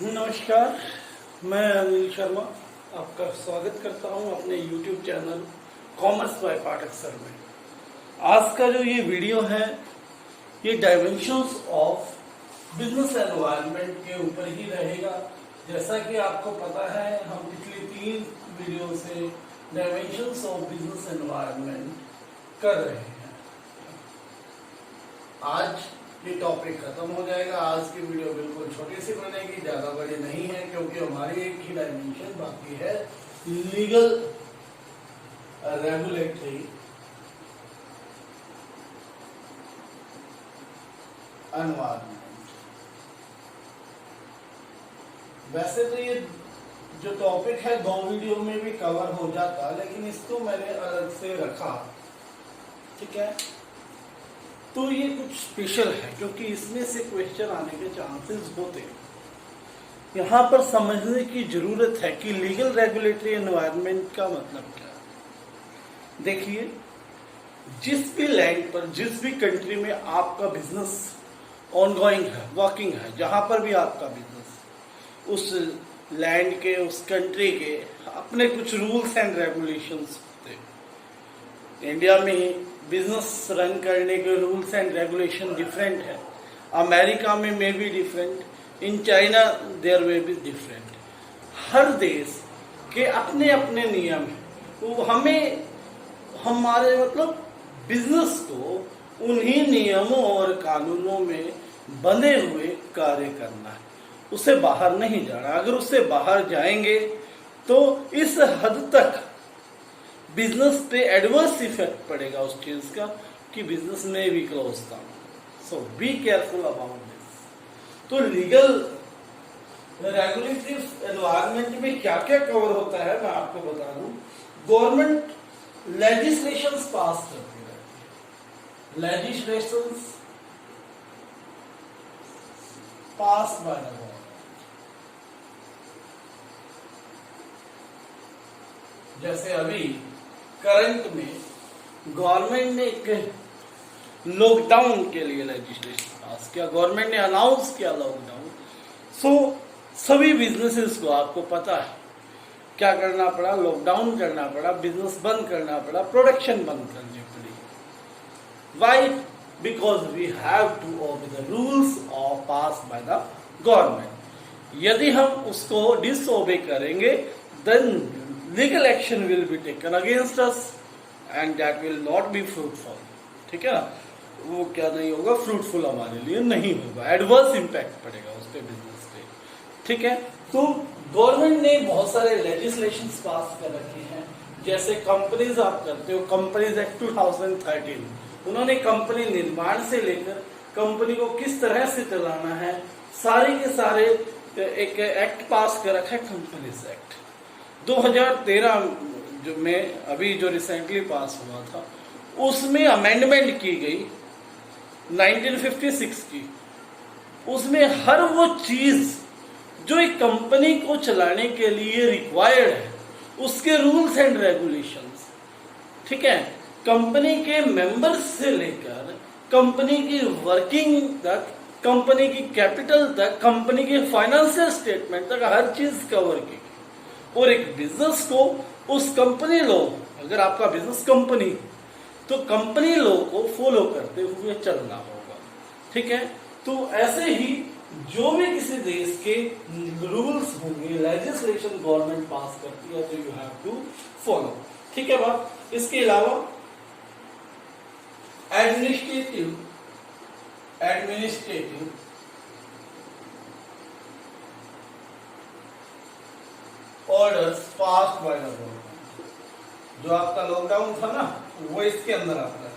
नमस्कार, मैं अनिल शर्मा आपका स्वागत करता हूं अपने YouTube channel commerce by Pathak sir में। आज का जो ये वीडियो है ये डायमेंशंस ऑफ बिजनेस एनवायरनमेंट के ऊपर ही रहेगा। जैसा कि आपको पता है हम पिछली 3 वीडियो से डायमेंशंस ऑफ बिजनेस एनवायरनमेंट कर रहे हैं। आज ये टॉपिक खत्म हो जाएगा। आज की वीडियो बिल्कुल छोटी सी बनेगी, ज्यादा बड़ी नहीं है, क्योंकि हमारी एक ही डायमेंशन बाकी है, लीगल रेगुलेटरी एनवायरनमेंट। वैसे तो ये जो टॉपिक है 2 वीडियो में भी कवर हो जाता, लेकिन इसको मैंने अलग से रखा। ठीक है, तो ये कुछ स्पेशल है क्योंकि इसमें से क्वेश्चन आने के चांसेस होते हैं। यहाँ पर समझने की जरूरत है कि लीगल रेगुलेटरी एनवायरनमेंट का मतलब क्या है। देखिए, जिस भी लैंड पर, जिस भी कंट्री में आपका बिजनेस ऑनगोइंग है, वर्किंग है, जहां पर भी आपका बिजनेस, उस लैंड के, उस कंट्री के अपने कुछ रूल्स एंड रेगुलेशंस होते हैं। इंडिया में बिजनेस रन करने के रूल्स एंड रेगुलेशन डिफरेंट है, अमेरिका में may be different, in China there way be different. हर देश के अपने अपने नियम हैं, तो हमें हमारे मतलब बिजनेस को उन्हीं नियमों और कानूनों में बंधे हुए कार्य करना है, उससे बाहर नहीं जाना। अगर उससे बाहर जाएंगे तो इस हद तक बिजनेस पे एडवर्स इफेक्ट पड़ेगा उस चीज का कि बिजनेस में भी क्लोज था। सो बी केयरफुल अबाउट दिस। तो लीगल रेगुलेटरी एनवायरनमेंट में क्या क्या कवर होता है मैं आपको बता दूं। गवर्नमेंट लेजिस्लेशंस पास करती रहती है, legislations pass by the government. जैसे अभी करंट में गवर्नमेंट ने एक लॉकडाउन के लिए लेजिस्लेशन पास किया, गवर्नमेंट ने अनाउंस किया लॉकडाउन। सो सभी बिजनेसेस को, आपको पता है क्या करना पड़ा, लॉकडाउन करना पड़ा, बिजनेस बंद करना पड़ा, प्रोडक्शन बंद करनी पड़ी। Why? Because we have to obey the rules of pass by the government. यदि हम उसको डिसओबे करेंगे then legal action will be taken against us and that will not be fruitful. ठीक है ना, वो क्या नहीं होगा, फ्रूटफुल हमारे लिए नहीं होगा, एडवर्स इंपैक्ट पड़ेगा उस पे, बिजनेस पे। ठीक है, तो गवर्नमेंट ने बहुत सारे लेजिस्लेशंस पास कर रखे हैं। जैसे कंपनीज आप करते हो, कंपनीज एक्ट 2013, उन्होंने कंपनी निर्माण से लेकर कंपनी को किस तरह से चलाना है, सारे के सारे एक एक्ट पास कर रखा है, कंपनीज एक्ट 2013 जो में अभी जो रिसेंटली पास हुआ था, उसमें अमेंडमेंट की गई 1956 की। उसमें हर वो चीज जो एक कंपनी को चलाने के लिए रिक्वायर्ड है, उसके रूल्स एंड रेगुलेशंस, ठीक है, कंपनी के मेंबर्स से लेकर कंपनी की वर्किंग तक, कंपनी की कैपिटल तक, कंपनी के फाइनेंशियल स्टेटमेंट तक हर चीज कवर की। और एक बिजनेस को उस कंपनी लॉ, अगर आपका बिजनेस कंपनी, तो कंपनी लॉ को फॉलो करते हुए चलना होगा। ठीक है, तो ऐसे ही जो भी किसी देश के रूल्स होंगे, लेजिस्लेशन गवर्नमेंट पास करती है, तो यू हैव टू फॉलो। ठीक है बात। इसके अलावा administrative orders pass by the government. जो आपका लॉकडाउन था ना, वो इसके अंदर आता है।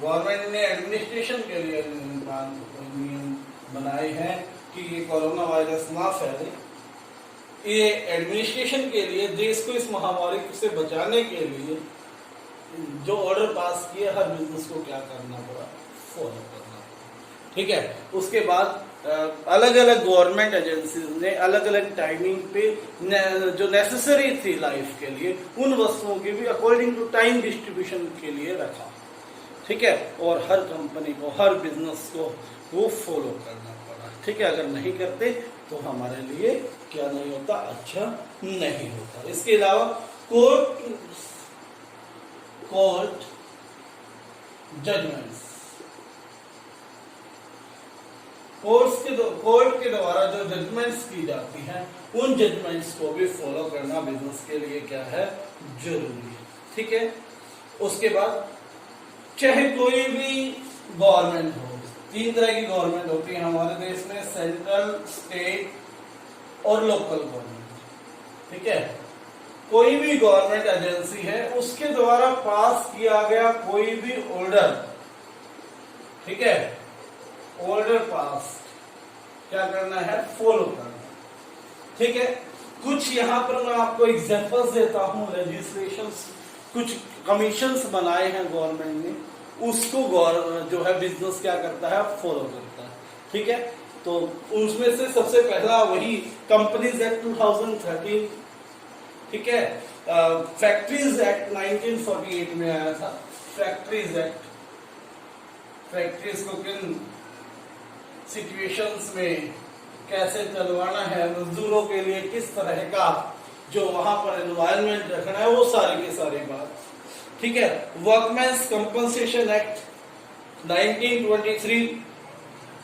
गवर्नमेंट ने एडमिनिस्ट्रेशन के लिए नियम बनाए हैं कि ये कोरोना वायरस ना फैले। ये एडमिनिस्ट्रेशन के लिए, देश को इस महामारी से बचाने के लिए जो ऑर्डर पास किए, हर बिजनेस को क्या करना पड़ा, फॉलो करना पड़ा। ठीक है, उसके बाद अलग अलग गवर्नमेंट एजेंसीज ने अलग अलग टाइमिंग पे जो नेसेसरी थी लाइफ के लिए, उन वस्तुओं की भी अकॉर्डिंग टू टाइम डिस्ट्रीब्यूशन के लिए रखा। ठीक है, और हर कंपनी को, हर बिजनेस को वो फॉलो करना पड़ा। ठीक है, अगर नहीं करते तो हमारे लिए क्या नहीं होता, अच्छा नहीं होता। इसके अलावा कोर्ट जजमेंट्स, कोर्ट के द्वारा जो जजमेंट्स की जाती हैं, उन जजमेंट्स को भी फॉलो करना बिजनेस के लिए क्या है, जरूरी है। ठीक है, उसके बाद चाहे कोई भी गवर्नमेंट हो, 3 तरह की गवर्नमेंट होती है हमारे देश में, सेंट्रल, स्टेट और लोकल गवर्नमेंट। ठीक है, कोई भी गवर्नमेंट एजेंसी है, उसके द्वारा पास किया गया कोई भी ऑर्डर, ठीक है, ऑर्डर पास क्या करना है, फॉलो करना। ठीक है, कुछ यहां पर मैं आपको एग्जांपल्स देता हूं, लेजिस्लेशंस, कुछ कमीशंस बनाए हैं गवर्नमेंट ने, उसको जो है बिजनेस क्या करता है, फॉलो करता है। ठीक है, तो उसमें से सबसे पहला वही कंपनीज एक्ट 2013, ठीक है, फैक्ट्रीज एक्ट 1948 में आया था। फैक्ट्रीज एक्ट, फैक्ट्रीज को किन सिचुएशंस में कैसे चलवाना है, मजदूरों के लिए किस तरह का जो वहां पर एनवायरनमेंट रखना है, वो सारी की सारी बात। ठीक है, वर्कमैन्स कंपनसेशन एक्ट 1923,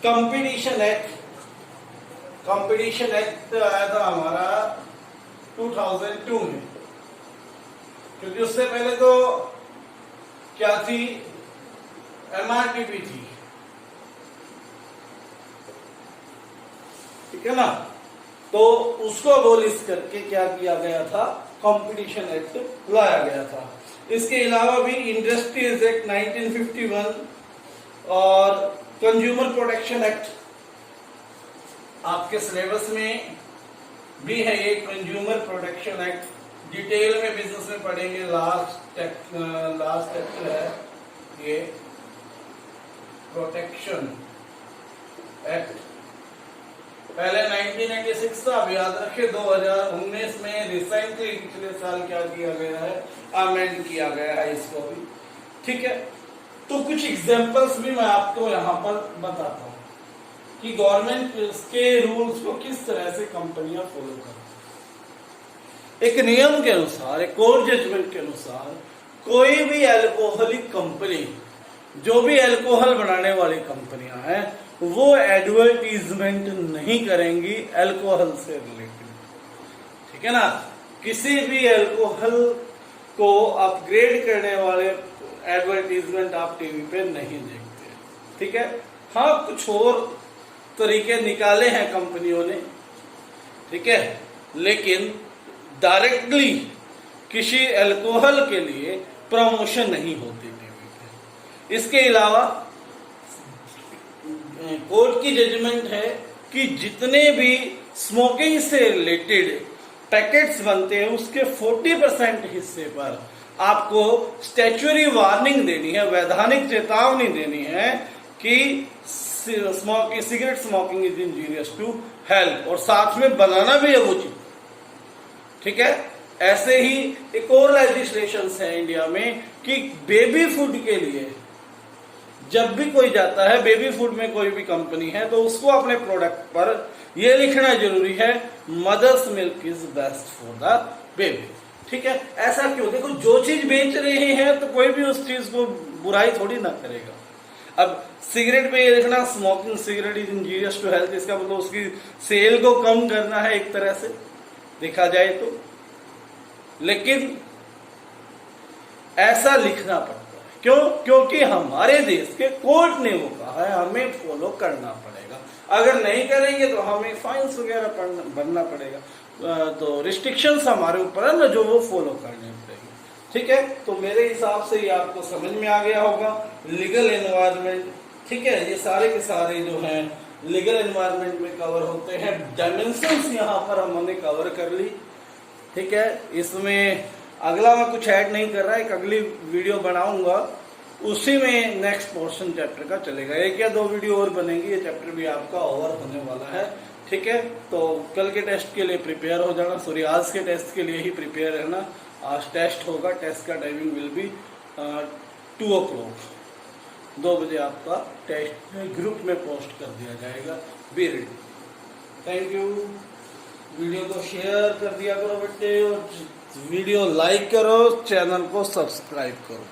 कंपटीशन एक्ट आया था हमारा 2002 में, क्योंकि उससे पहले तो क्या थी, MRTP थी। ठीक है ना, तो उसको अबोलिश करके क्या किया गया था, कंपटीशन एक्ट लाया गया था। इसके अलावा भी इंडस्ट्रीज एक्ट 1951 और कंज्यूमर प्रोटेक्शन एक्ट आपके सिलेबस में भी है। ये कंज्यूमर प्रोटेक्शन एक्ट डिटेल में बिजनेस में पढ़ेंगे। लास्ट एक्ट है ये प्रोटेक्शन एक्ट, पहले 1986 था, अब याद रखिए 2019 में रिसेंटली पिछले साल क्या किया गया है, अमेंड किया गया है इसको भी। ठीक है, तो कुछ एग्जांपल्स भी मैं आपको यहाँ पर बताता हूँ कि गवर्नमेंट के रूल्स को किस तरह से कंपनियां फॉलो करती। एक नियम के अनुसार, एक कोर्ट जजमेंट के अनुसार, कोई भी अल्कोहलिक कंपनी, जो भी अल्कोहल बनाने वाली कंपनियां हैं, वो एडवर्टीजमेंट नहीं करेंगी अल्कोहल से रिलेटेड। ठीक है ना, किसी भी अल्कोहल को अपग्रेड करने वाले एडवर्टीजमेंट आप टीवी पे नहीं देखते। ठीक है, हाँ कुछ और तरीके निकाले हैं कंपनियों ने, ठीक है, लेकिन डायरेक्टली किसी अल्कोहल के लिए प्रमोशन नहीं होती टीवी पे। इसके अलावा कोर्ट की जजमेंट है कि जितने भी स्मोकिंग से रिलेटेड पैकेट्स बनते हैं, उसके 40% हिस्से पर आपको स्टैच्यूटरी वार्निंग देनी है, वैधानिक चेतावनी देनी है कि cigarette smoking is injurious to health, और साथ में बनाना भी है वो चीज। ठीक है, ऐसे ही एक और लेजिस्लेशन है इंडिया में कि बेबी फूड के लिए जब भी कोई जाता है, बेबी फूड में कोई भी कंपनी है, तो उसको अपने प्रोडक्ट पर यह लिखना जरूरी है, mother's milk is best for the baby. ठीक है, ऐसा क्यों, देखो जो चीज बेच रहे हैं तो कोई भी उस चीज को बुराई थोड़ी ना करेगा। अब सिगरेट पे ये लिखना, smoking cigarette is injurious to health, इसका मतलब उसकी सेल को कम करना है एक तरह से देखा जाए तो, लेकिन ऐसा लिखना पड़ता है। क्यों? क्योंकि हमारे देश के कोर्ट ने वो कहा है, हमें फॉलो करना पड़ेगा। अगर नहीं करेंगे तो हमें फाइन्स वगैरह भरना पड़ेगा। तो रिस्ट्रिक्शंस हमारे ऊपर है ना, जो वो फॉलो करने पड़ेंगे। ठीक है, तो मेरे हिसाब से ये आपको समझ में आ गया होगा। लीगल एनवायरनमेंट, ठीक है, ये सारे के सारे जो हैं लीगल एनवायरनमेंट में कवर होते हैं। डायमेंशंस यहाँ पर हमने कवर कर ली। ठीक है, इसमें अगला मैं कुछ ऐड नहीं कर रहा, एक अगली वीडियो बनाऊंगा, उसी में नेक्स्ट पोर्शन चैप्टर का चलेगा। 1 या 2 वीडियो और बनेगी, ये चैप्टर भी आपका ओवर होने वाला है। ठीक है, तो कल के टेस्ट के लिए प्रिपेयर हो जाना, सॉरी आज के टेस्ट के लिए ही प्रिपेयर रहना। आज टेस्ट होगा, टेस्ट का टाइमिंग विल बी 2 o'clock 2 बजे आपका टेस्ट ग्रुप में पोस्ट कर दिया जाएगा। Be ready. Thank you. Video को शेयर कर दिया करो बेटे, और वीडियो लाइक करो, चैनल को सब्सक्राइब करो।